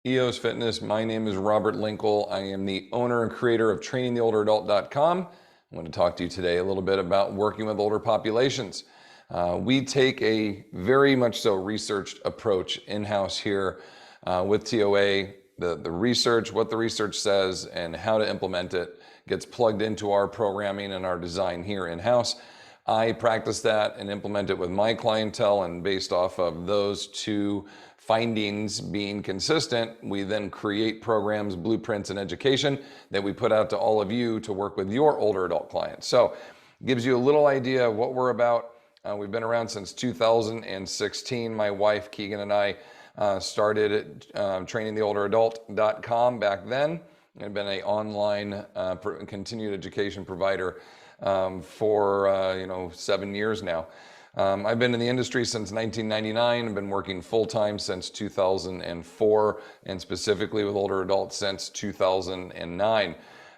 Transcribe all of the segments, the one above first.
EOS Fitness. My name is Robert Linkul. I am the owner and creator of trainingtheolderadult.com. I want to talk to you today a little bit about working with older populations. We take a very much so researched approach in-house here with TOA. The research, what the research says, and how to implement it gets plugged into our programming and our design here in-house. I practice that and implement it with my clientele, and based off of those two findings being consistent, we then create programs, blueprints, and education that we put out to all of you to work with your older adult clients. So it gives you a little idea of what we're about. We've been around since 2016. My wife, Keegan, and I started at trainingtheolderadult.com back then. I've been an online continued education provider for 7 years now. I've been in the industry since 1999. I've been working full-time since 2004, and specifically with older adults since 2009.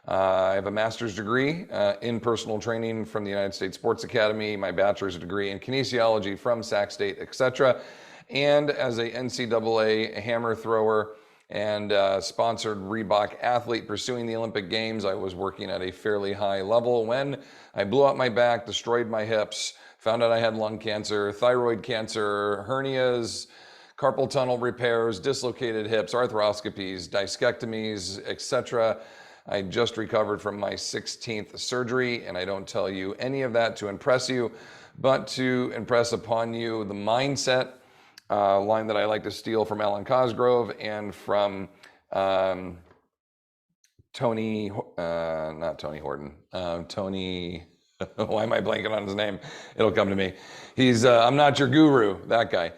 I have a master's degree in personal training from the United States Sports Academy, my bachelor's degree in kinesiology from Sac State, etc. And as a NCAA hammer thrower and sponsored Reebok athlete pursuing the Olympic Games, I was working at a fairly high level when I blew out my back, destroyed my hips, found out I had lung cancer, thyroid cancer, hernias, carpal tunnel repairs, dislocated hips, arthroscopies, discectomies, etc. I just recovered from my 16th surgery, and I don't tell you any of that to impress you, but to impress upon you the mindset line that I like to steal from Alan Cosgrove and from Tony, not Tony Horton, Tony, why am I blanking on his name? It'll come to me. He's, I'm not your guru, that guy.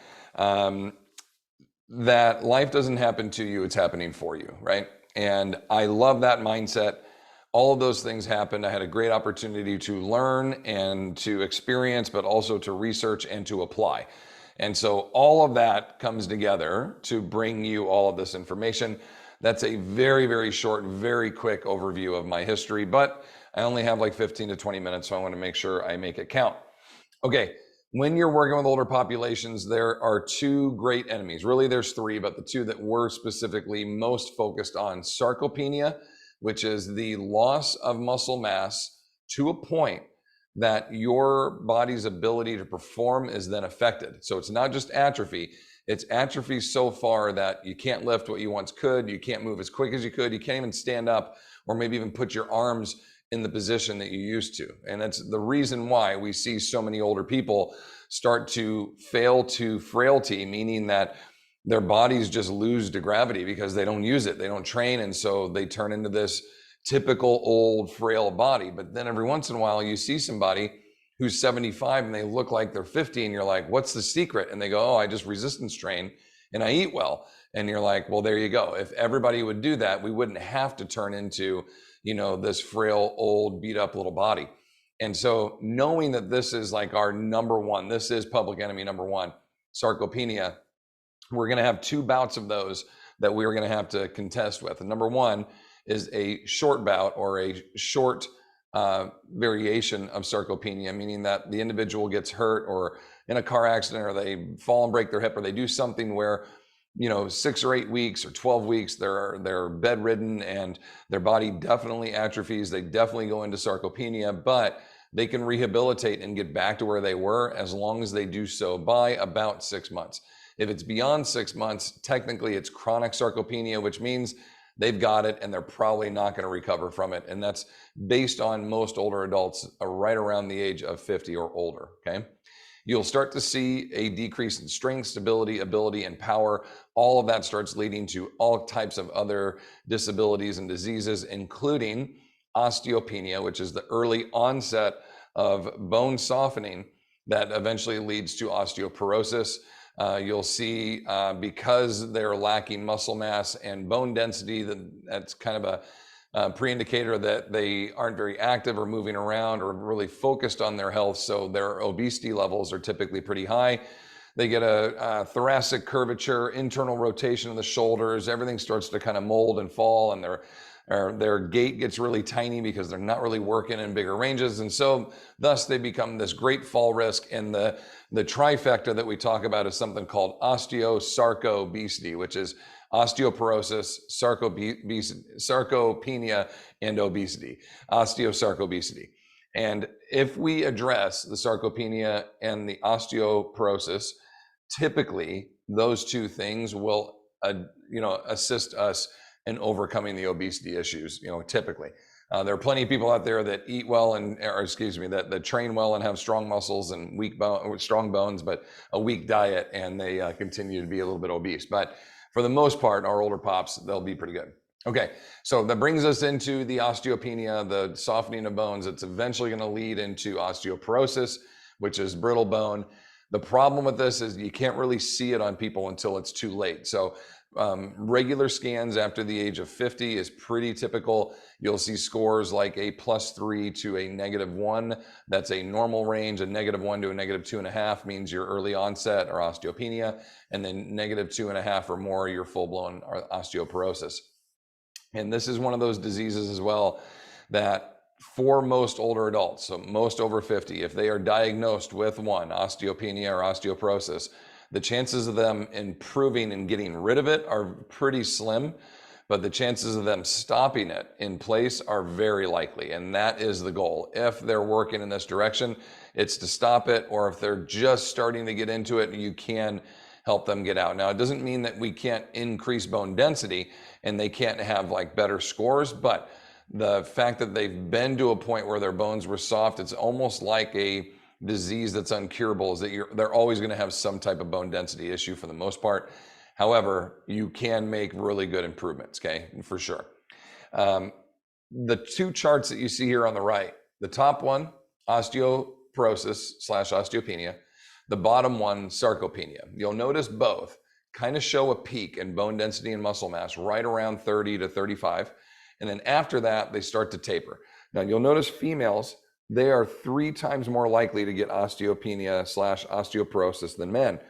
That life doesn't happen to you, it's happening for you, right? And I love that mindset. All of those things happened. I had a great opportunity to learn and to experience, but also to research and to apply. And so all of that comes together to bring you all of this information. That's a very, very short, very quick overview of my history, but I only have like 15 to 20 minutes, so I want to make sure I make it count. Okay, when you're working with older populations, there are two great enemies. Really, there's three, but the two that we're specifically most focused on: sarcopenia, which is the loss of muscle mass to a point that your body's ability to perform is then affected. So it's not just atrophy, it's atrophy so far that you can't lift what you once could, you can't move as quick as you could, you can't even stand up or maybe even put your arms in the position that you used to. And that's the reason why we see so many older people start to fail to frailty, meaning that their bodies just lose to gravity because they don't use it, they don't train, and so they turn into this typical old frail body. But then every once in a while you see somebody who's 75 and they look like they're 50, and you're like, what's the secret? And they go, oh, I just resistance train and I eat well. And you're like, well, there you go. If everybody would do that, we wouldn't have to turn into, this frail, old, beat up little body. And so knowing that this is like our number one, this is public enemy number one, sarcopenia, we're going to have two bouts of those that we're going to have to contest with. And number one is a short bout, or a short variation of sarcopenia, meaning that the individual gets hurt or in a car accident, or they fall and break their hip, or they do something where 6 or 8 weeks or 12 weeks they're bedridden and their body definitely atrophies. They definitely go into sarcopenia, but they can rehabilitate and get back to where they were as long as they do so by about 6 months. If it's beyond 6 months, technically it's chronic sarcopenia, which means they've got it and they're probably not going to recover from it. And that's based on most older adults right around the age of 50 or older, okay? You'll start to see a decrease in strength, stability, ability, and power. All of that starts leading to all types of other disabilities and diseases, including osteopenia, which is the early onset of bone softening that eventually leads to osteoporosis. You'll see because they're lacking muscle mass and bone density, that's kind of a pre-indicator that they aren't very active or moving around or really focused on their health. So their obesity levels are typically pretty high. they get a thoracic curvature, internal rotation of the shoulders. Everything starts to kind of mold and fall, and their gait gets really tiny because they're not really working in bigger ranges. And so thus they become this great fall risk. And the trifecta that we talk about is something called osteosarcobesity, which is osteoporosis, sarcopenia, and obesity, osteosarcobesity. And if we address the sarcopenia and the osteoporosis, typically those two things will assist us in overcoming the obesity issues, typically. There are plenty of people out there that eat well that train well and have strong muscles and strong bones, but a weak diet, and they continue to be a little bit obese. But for the most part, our older pops, they'll be pretty good. Okay, so that brings us into the osteopenia, the softening of bones. It's eventually going to lead into osteoporosis, which is brittle bone. The problem with this is you can't really see it on people until it's too late. So regular scans after the age of 50 is pretty typical. You'll see scores like a +3 to a -1. That's a normal range. A -1 to a -2.5 means you're early onset or osteopenia, and then -2.5 or more, you're full-blown osteoporosis. And this is one of those diseases as well that for most older adults, so most over 50, if they are diagnosed with osteopenia or osteoporosis, the chances of them improving and getting rid of it are pretty slim, but the chances of them stopping it in place are very likely. And that is the goal. If they're working in this direction, it's to stop it, or if they're just starting to get into it, you can help them get out. Now, it doesn't mean that we can't increase bone density and they can't have better scores, but the fact that they've been to a point where their bones were soft, it's almost like a disease that's uncurable, is that they're always going to have some type of bone density issue for the most part. However, you can make really good improvements, okay, for sure. The two charts that you see here on the right, the top one, osteoporosis/osteopenia, the bottom one, sarcopenia. You'll notice both kind of show a peak in bone density and muscle mass right around 30 to 35. And then after that, they start to taper. Now, you'll notice females, they are 3 times more likely to get osteopenia/osteoporosis than men,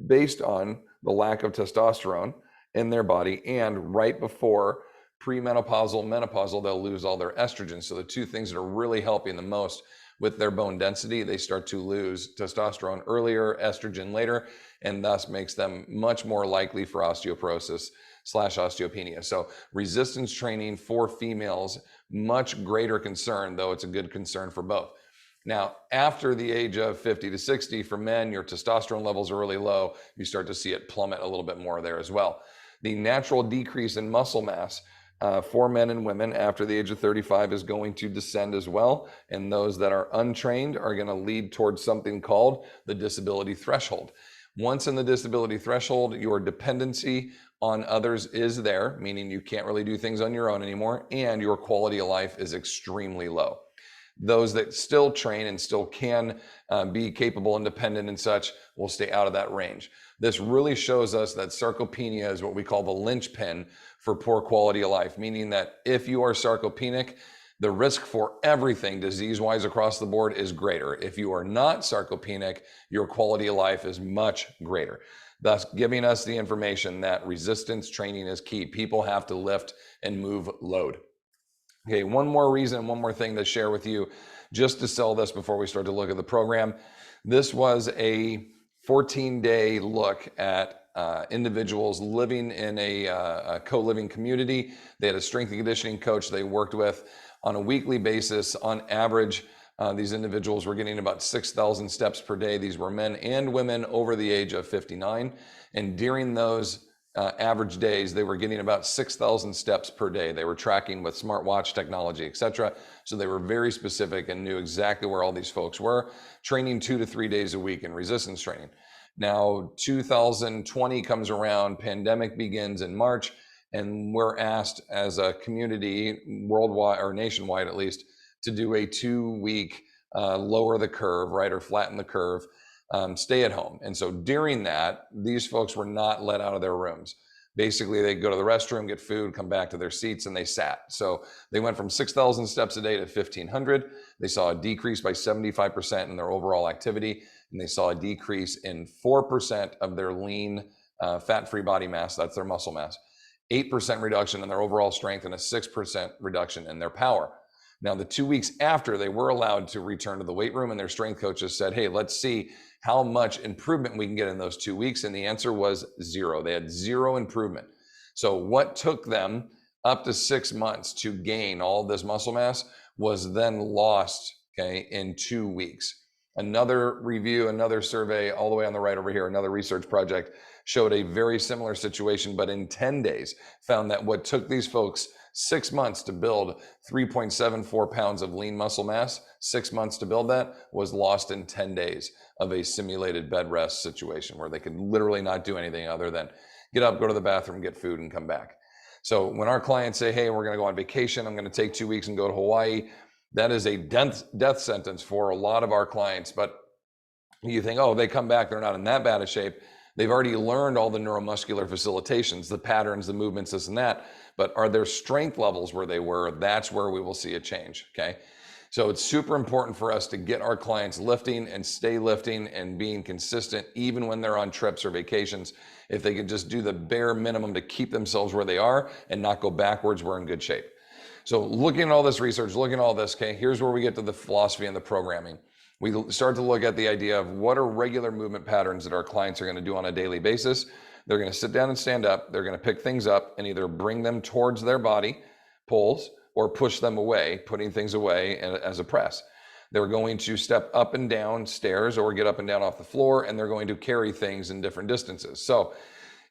based on the lack of testosterone in their body, and right before premenopausal, menopausal, they'll lose all their estrogen. So the two things that are really helping the most with their bone density, they start to lose testosterone earlier, estrogen later, and thus makes them much more likely for osteoporosis/osteopenia. So resistance training for females, much greater concern, though it's a good concern for both. Now, after the age of 50 to 60, for men, your testosterone levels are really low. You start to see it plummet a little bit more there as well. The natural decrease in muscle mass for men and women after the age of 35 is going to descend as well. And those that are untrained are going to lead towards something called the disability threshold. Once in the disability threshold, your dependency on others is there, meaning you can't really do things on your own anymore, and your quality of life is extremely low. Those that still train and still can be capable, independent and such will stay out of that range. This really shows us that sarcopenia is what we call the linchpin for poor quality of life, meaning that if you are sarcopenic, the risk for everything disease-wise across the board is greater. If you are not sarcopenic, your quality of life is much greater, thus giving us the information that resistance training is key. People have to lift and move load. Okay, one more thing to share with you, just to sell this before we start to look at the program. This was a 14-day look at individuals living in a co-living community. They had a strength and conditioning coach they worked with on a weekly basis. On average, these individuals were getting about 6,000 steps per day. These were men and women over the age of 59. And during those average days, they were getting about 6,000 steps per day. They were tracking with smartwatch technology, etc. So they were very specific and knew exactly where all these folks were, training 2 to 3 days a week in resistance training. Now, 2020 comes around, pandemic begins in March, and we're asked as a community, worldwide or nationwide at least, to do a 2-week lower the curve, right, or flatten the curve, stay at home. And so during that, these folks were not let out of their rooms. Basically, they go to the restroom, get food, come back to their seats, and they sat. So they went from 6,000 steps a day to 1,500. They saw a decrease by 75% in their overall activity. and they saw a decrease in 4% of their lean fat-free body mass, that's their muscle mass, 8% reduction in their overall strength, and a 6% reduction in their power. Now, the 2 weeks after, they were allowed to return to the weight room, and their strength coaches said, hey, let's see how much improvement we can get in those 2 weeks. And the answer was 0. They had 0 improvement. So what took them up to 6 months to gain all this muscle mass was then lost, okay, in 2 weeks. Another review, another survey all the way on the right over here, another research project showed a very similar situation, but in 10 days found that what took these folks 6 months to build 3.74 pounds of lean muscle mass, 6 months to build that, was lost in 10 days of a simulated bed rest situation where they could literally not do anything other than get up, go to the bathroom, get food, and come back. So when our clients say, hey, we're going to go on vacation, I'm going to take 2 weeks and go to Hawaii, that is a death sentence for a lot of our clients. But you think, oh, they come back, they're not in that bad a shape. They've already learned all the neuromuscular facilitations, the patterns, the movements, this and that. But are their strength levels where they were? That's where we will see a change, okay? So it's super important for us to get our clients lifting and stay lifting and being consistent even when they're on trips or vacations. If they could just do the bare minimum to keep themselves where they are and not go backwards, we're in good shape. So looking at all this research, looking at all this, okay, here's where we get to the philosophy and the programming. We start to look at the idea of what are regular movement patterns that our clients are going to do on a daily basis. They're going to sit down and stand up. They're going to pick things up and either bring them towards their body, pulls, or push them away, putting things away as a press. They're going to step up and down stairs or get up and down off the floor, and they're going to carry things in different distances. So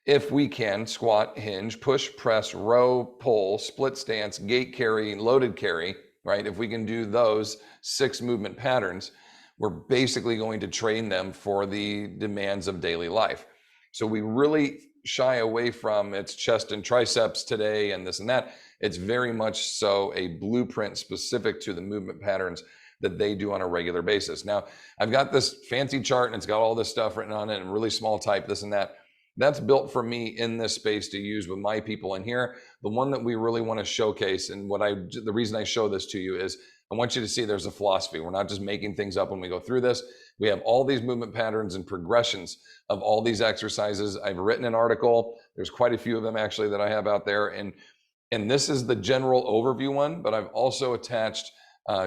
if we can squat, hinge, push, press, row, pull, split stance, gate carry, loaded carry, right? If we can do those 6 movement patterns, we're basically going to train them for the demands of daily life. So we really shy away from it's chest and triceps today and this and that. It's very much so a blueprint specific to the movement patterns that they do on a regular basis. Now, I've got this fancy chart and it's got all this stuff written on it in really small type, this and that. That's built for me in this space to use with my people in here. The one that we really want to showcase, and the reason I show this to you is I want you to see there's a philosophy. We're not just making things up when we go through this. We have all these movement patterns and progressions of all these exercises. I've written an article. There's quite a few of them actually that I have out there. And this is the general overview one, but I've also attached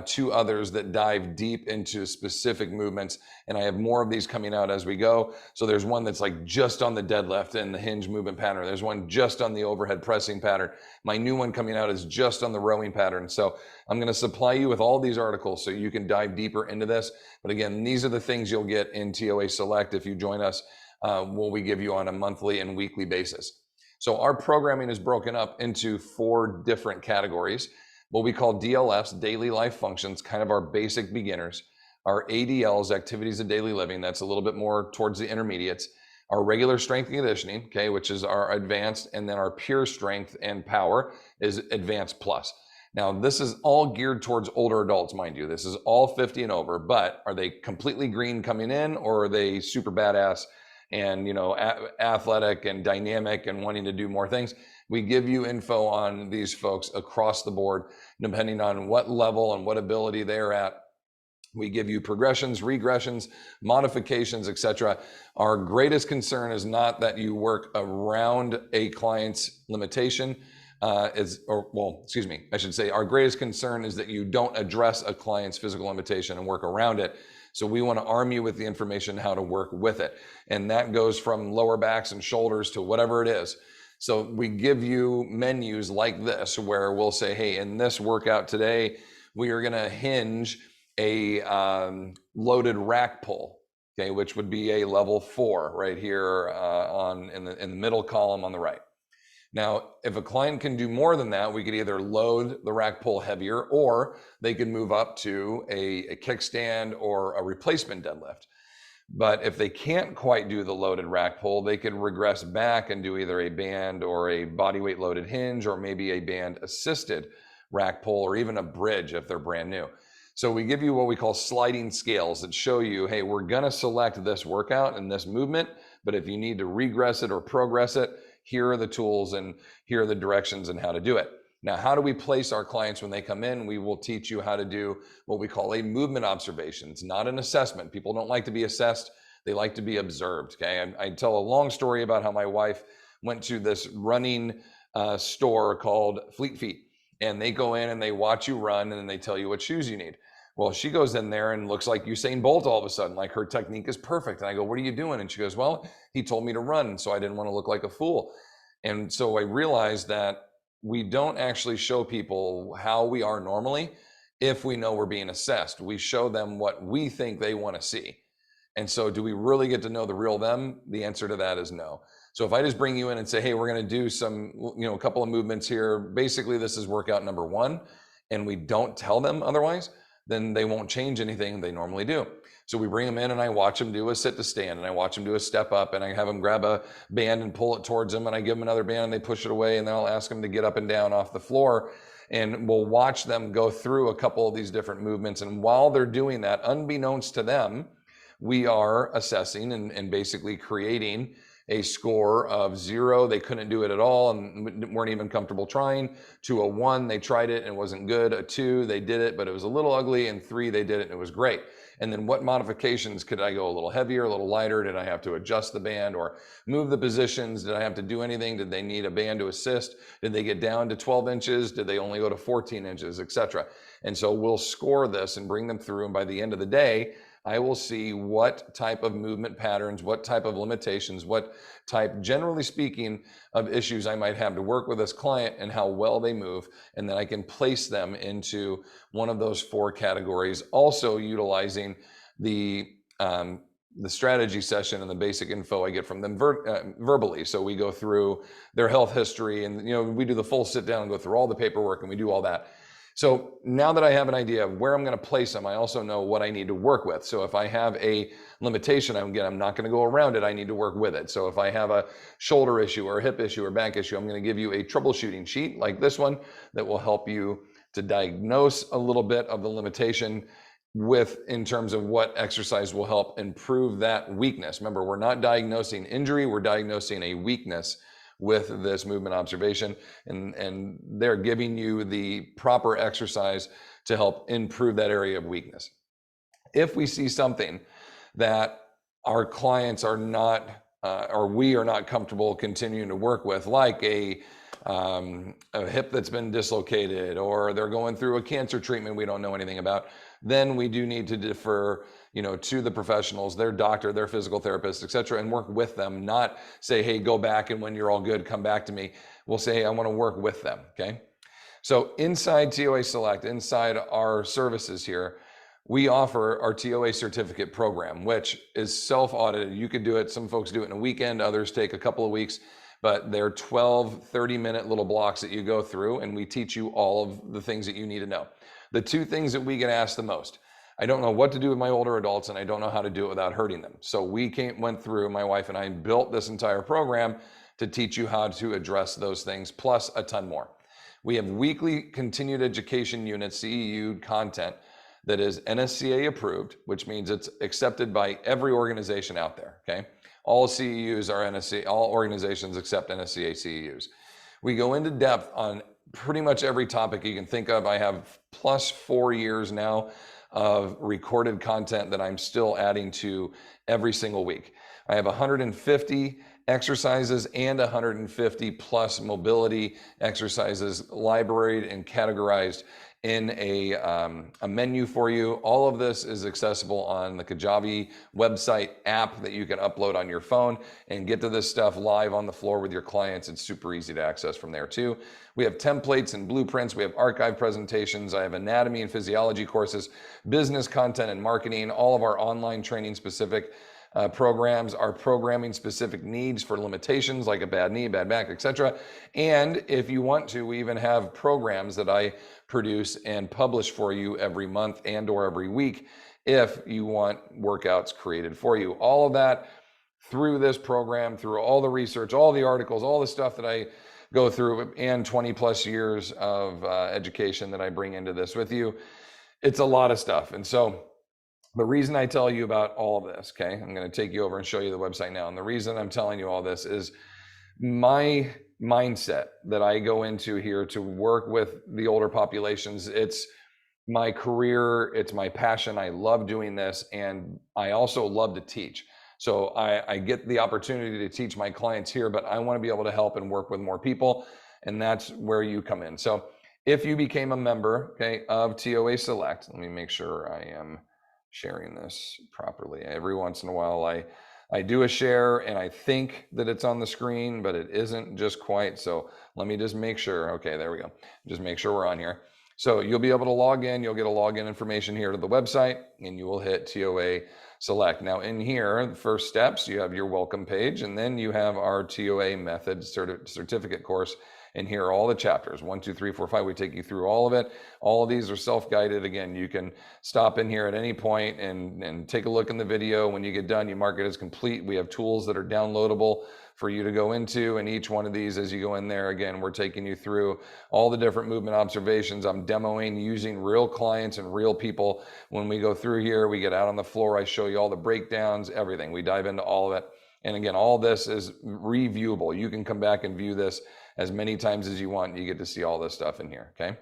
2 others that dive deep into specific movements. And I have more of these coming out as we go. So there's one that's like just on the deadlift and the hinge movement pattern. There's one just on the overhead pressing pattern. My new one coming out is just on the rowing pattern. So I'm going to supply you with all these articles so you can dive deeper into this. But again, these are the things you'll get in TOA Select if you join us, what we give you on a monthly and weekly basis. So our programming is broken up into 4 different categories. What we call DLFs, daily life functions, kind of our basic beginners. Our ADLs, activities of daily living, that's a little bit more towards the intermediates. Our regular strength and conditioning, okay, which is our advanced, and then our pure strength and power is advanced plus. Now, this is all geared towards older adults, mind you. This is all 50 and over, but are they completely green coming in, or are they super badass and, athletic and dynamic and wanting to do more things? We give you info on these folks across the board, depending on what level and what ability they're at. We give you progressions, regressions, modifications, etc. Our greatest concern is not that you work around a client's limitation. Our greatest concern is that you don't address a client's physical limitation and work around it. So we want to arm you with the information how to work with it. And that goes from lower backs and shoulders to whatever it is. So we give you menus like this where we'll say, hey, in this workout today, we are going to hinge a loaded rack pull, okay, which would be a level 4 right here in the middle column on the right. Now, if a client can do more than that, we could either load the rack pull heavier, or they could move up to a kickstand or a replacement deadlift. But if they can't quite do the loaded rack pull, they could regress back and do either a band or a bodyweight loaded hinge, or maybe a band assisted rack pull, or even a bridge if they're brand new. So we give you what we call sliding scales that show you, hey, we're going to select this workout and this movement, but if you need to regress it or progress it, here are the tools and here are the directions and how to do it. Now, how do we place our clients when they come in? We will teach you how to do what we call a movement observation. It's not an assessment. People don't like to be assessed. They like to be observed, okay? I tell a long story about how my wife went to this running store called Fleet Feet, and they go in and they watch you run, and then they tell you what shoes you need. Well, she goes in there and looks like Usain Bolt all of a sudden, like her technique is perfect. And I go, what are you doing? And she goes, well, he told me to run, so I didn't want to look like a fool. And so I realized that we don't actually show people how we are normally if we know we're being assessed. We show them what we think they want to see. And so do we really get to know the real them? The answer to that is no. So if I just bring you in and say, hey, we're going to do some, a couple of movements here, basically this is workout number 1, and we don't tell them otherwise, then they won't change anything they normally do. So we bring them in and I watch them do a sit to stand, and I watch them do a step up, and I have them grab a band and pull it towards them, and I give them another band and they push it away, and then I'll ask them to get up and down off the floor, and we'll watch them go through a couple of these different movements. And while they're doing that, unbeknownst to them, we are assessing and basically creating a score of 0, they couldn't do it at all and weren't even comfortable trying, to a 1, they tried it and it wasn't good, a 2, they did it but it was a little ugly, and 3, they did it and it was great. And then what modifications could I go a little heavier, a little lighter? Did I have to adjust the band or move the positions? Did I have to do anything? Did they need a band to assist? Did they get down to 12 inches? Did they only go to 14 inches, etc.? And so we'll score this and bring them through, and by the end of the day, I will see what type of movement patterns, what type of limitations, what type, generally speaking, of issues I might have to work with this client and how well they move. And then I can place them into one of those 4 categories, also utilizing the strategy session and the basic info I get from them verbally. So we go through their health history, and we do the full sit down and go through all the paperwork, and we do all that. So now that I have an idea of where I'm going to place them, I also know what I need to work with. So if I have a limitation, I'm not going to go around it. I need to work with it. So if I have a shoulder issue or a hip issue or back issue, I'm going to give you a troubleshooting sheet like this one that will help you to diagnose a little bit of the limitation in terms of what exercise will help improve that weakness. Remember, we're not diagnosing injury, we're diagnosing a weakness with this movement observation, and they're giving you the proper exercise to help improve that area of weakness. If we see something that our clients are not, or we are not comfortable continuing to work with, like a hip that's been dislocated, or they're going through a cancer treatment we don't know anything about, then we do need to defer to the professionals, their doctor, their physical therapist, etc., and work with them, not say, hey, go back and when you're all good, come back to me. We'll say, hey, I want to work with them, okay? So inside TOA Select, inside our services here, we offer our TOA Certificate Program, which is self-audited. You could do it. Some folks do it in a weekend, others take a couple of weeks, but they're 12, 30-minute little blocks that you go through, and we teach you all of the things that you need to know. The 2 things that we get asked the most: I don't know what to do with my older adults, and I don't know how to do it without hurting them. So we went through, my wife and I built this entire program to teach you how to address those things, plus a ton more. We have weekly continued education unit, CEU content, that is NSCA approved, which means it's accepted by every organization out there, okay? All CEUs are NSCA, all organizations accept NSCA CEUs. We go into depth on pretty much every topic you can think of. I have plus 4 years now of recorded content that I'm still adding to every single week. I have 150 exercises and 150 plus mobility exercises libraried and categorized in a menu for you. All of this is accessible on the Kajabi website app that you can upload on your phone and get to this stuff live on the floor with your clients. It's super easy to access from there too. We have templates and blueprints. We have archive presentations. I have anatomy and physiology courses, business content and marketing, all of our online training specific programs, our programming specific needs for limitations like a bad knee, bad back, etc. And if you want to, we even have programs that I produce and publish for you every month and or every week if you want workouts created for you. All of that through this program, through all the research, all the articles, all the stuff that I go through, and 20 plus years of education that I bring into this with you. It's a lot of stuff. And so the reason I tell you about all of this, okay, I'm going to take you over and show you the website now. And the reason I'm telling you all this is my mindset that I go into here to work with the older populations. It's my career, it's my passion. I love doing this, and I also love to teach. So I get the opportunity to teach my clients here, but I want to be able to help and work with more people, and that's where you come in. So if you became a member, okay, of TOA Select, let me make sure I am sharing this properly. Every once in a while, I do a share and I think that it's on the screen, but it isn't just quite. So let me just make sure. Okay, there we go. Just make sure we're on here. So you'll be able to log in. You'll get a login information here to the website, and you will hit TOA Select. Now in here, the first steps, you have your welcome page, and then you have our TOA method certificate course. And here are all the chapters, 1, 2, 3, 4, 5. We take you through all of it. All of these are self-guided. Again, you can stop in here at any point and take a look in the video. When you get done, you mark it as complete. We have tools that are downloadable for you to go into, and each one of these, as you go in there, again, we're taking you through all the different movement observations. I'm demoing using real clients and real people. When we go through here, we get out on the floor, I show you all the breakdowns, everything. We dive into all of it. And again, all this is reviewable. You can come back and view this as many times as you want, and you get to see all this stuff in here, okay?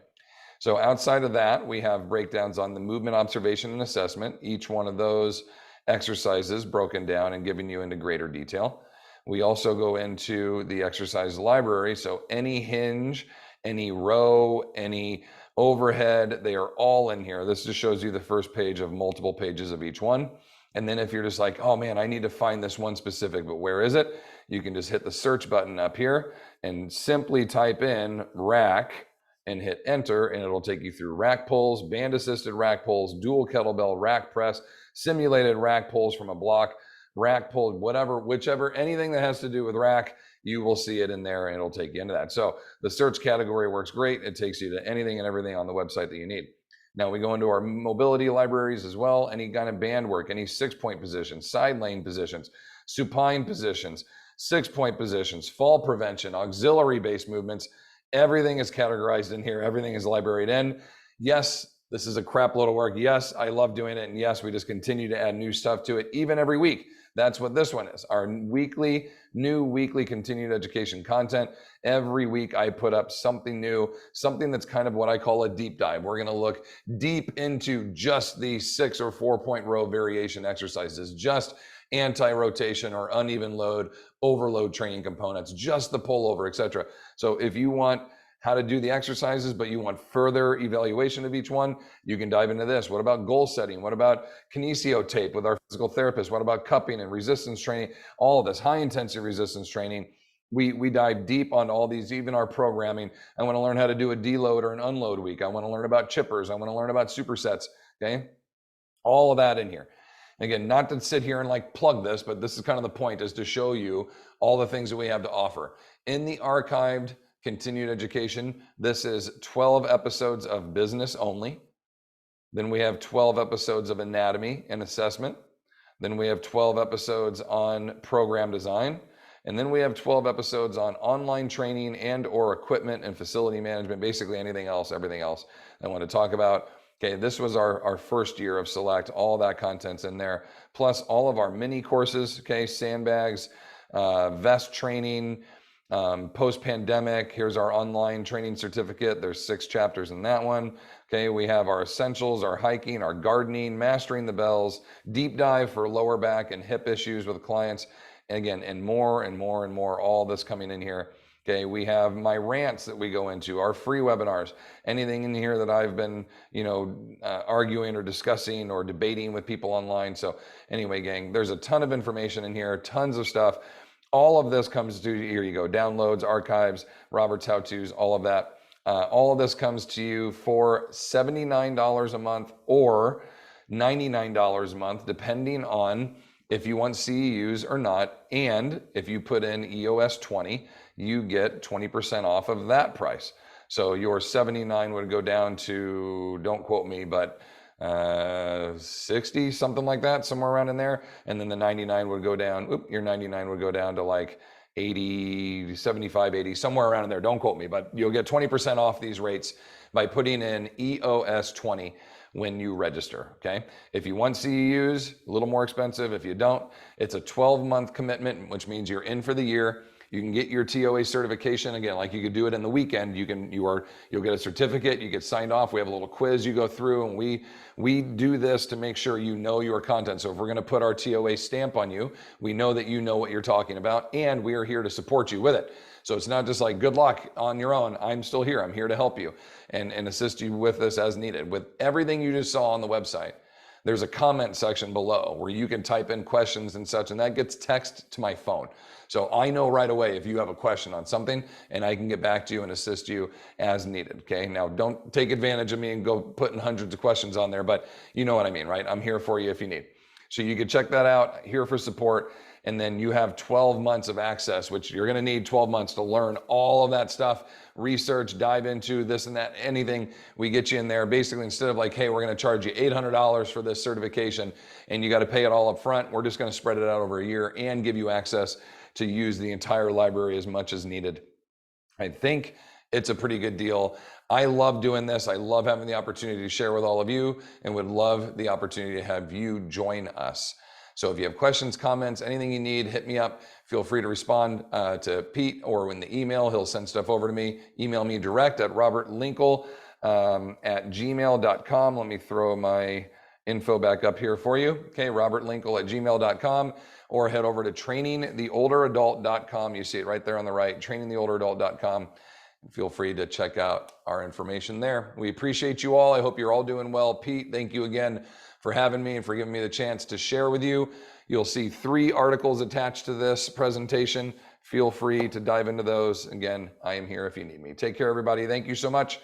So outside of that, we have breakdowns on the movement observation and assessment, each one of those exercises broken down and giving you into greater detail. We also go into the exercise library, so any hinge, any row, any overhead, they are all in here. This just shows you the first page of multiple pages of each one. And then if you're just like, oh man, I need to find this one specific, but where is it? You can just hit the search button up here and simply type in rack and hit enter, and it'll take you through rack pulls, band assisted rack pulls, dual kettlebell rack press, simulated rack pulls from a block, rack pull, whatever, whichever, anything that has to do with rack, you will see it in there and it'll take you into that. So the search category works great. It takes you to anything and everything on the website that you need. Now we go into our mobility libraries as well, any kind of band work, any 6-point positions, side lane positions, supine positions, 6-point positions, fall prevention, auxiliary based movements, everything is categorized in here. Everything is libraried in. Yes, this is a crap load of work. Yes, I love doing it. And yes, we just continue to add new stuff to it, even every week. That's what this one is, our new weekly continued education content. Every week I put up something new, something that's kind of what I call a deep dive. We're gonna look deep into just these 6 or 4-point row variation exercises, just anti-rotation or uneven load, overload training components, just the pullover, etc. So if you want how to do the exercises, but you want further evaluation of each one, you can dive into this. What about goal setting? What about kinesio tape with our physical therapist? What about cupping and resistance training? All of this high intensity resistance training. We dive deep on all these, even our programming. I want to learn how to do a deload or an unload week. I want to learn about chippers. I want to learn about supersets, okay? All of that in here. Again, not to sit here and like plug this, but this is kind of the point, is to show you all the things that we have to offer. In the archived continued education, this is 12 episodes of business only. Then we have 12 episodes of anatomy and assessment. Then we have 12 episodes on program design. And then we have 12 episodes on online training and or equipment and facility management, basically anything else, everything else I want to talk about. Okay, this was our first year of Select. All that content's in there, plus all of our mini courses, okay, sandbags, vest training, post-pandemic. Here's our online training certificate. There's 6 chapters in that one. Okay, we have our essentials, our hiking, our gardening, mastering the bells, deep dive for lower back and hip issues with clients. And again, and more and more and more, all this coming in here. Okay, we have my rants that we go into, our free webinars, anything in here that I've been, arguing or discussing or debating with people online. So anyway, gang, there's a ton of information in here, tons of stuff. All of this comes to, here you go, downloads, archives, Robert's how-tos, all of that. All of this comes to you for $79 a month or $99 a month, depending on if you want CEUs or not. And if you put in EOS 20, you get 20% off of that price. So your 79 would go down to, don't quote me, but 60, something like that, somewhere around in there. And then the 99 would go down, your 99 would go down to like 80, 75, 80, somewhere around in there. Don't quote me, but you'll get 20% off these rates by putting in EOS 20 when you register, okay? If you want CEUs, a little more expensive. If you don't, it's a 12-month commitment, which means you're in for the year. You can get your TOA certification again, like you could do it in the weekend. You'll get a certificate, you get signed off. We have a little quiz you go through, and we do this to make sure you know your content. So if we're going to put our TOA stamp on you, we know that you know what you're talking about, and we are here to support you with it. So it's not just like good luck on your own. I'm still here. I'm here to help you and assist you with this as needed. With everything you just saw on the website, there's a comment section below where you can type in questions and such, and that gets text to my phone. So I know right away if you have a question on something, and I can get back to you and assist you as needed, okay? Now, don't take advantage of me and go putting hundreds of questions on there, but you know what I mean, right? I'm here for you if you need. So you can check that out, here for support, and then you have 12 months of access, which you're gonna need 12 months to learn all of that stuff, research, dive into this and that, anything. We get you in there. Basically, instead of like, hey, we're gonna charge you $800 for this certification and you gotta pay it all up front, we're just gonna spread it out over a year and give you access to use the entire library as much as needed. I think it's a pretty good deal. I love doing this. I love having the opportunity to share with all of you, and would love the opportunity to have you join us. So if you have questions, comments, anything you need, hit me up. Feel free to respond to Pete, or in the email, he'll send stuff over to me. Email me direct at robertlinkul at gmail.com. Let me throw my info back up here for you. Okay, robertlinkul at gmail.com, or head over to trainingtheolderadult.com. You see it right there on the right, trainingtheolderadult.com. Feel free to check out our information there. We appreciate you all. I hope you're all doing well. Pete, thank you again for having me and for giving me the chance to share with you. You'll see 3 articles attached to this presentation. Feel free to dive into those. Again, I am here if you need me. Take care, everybody. Thank you so much.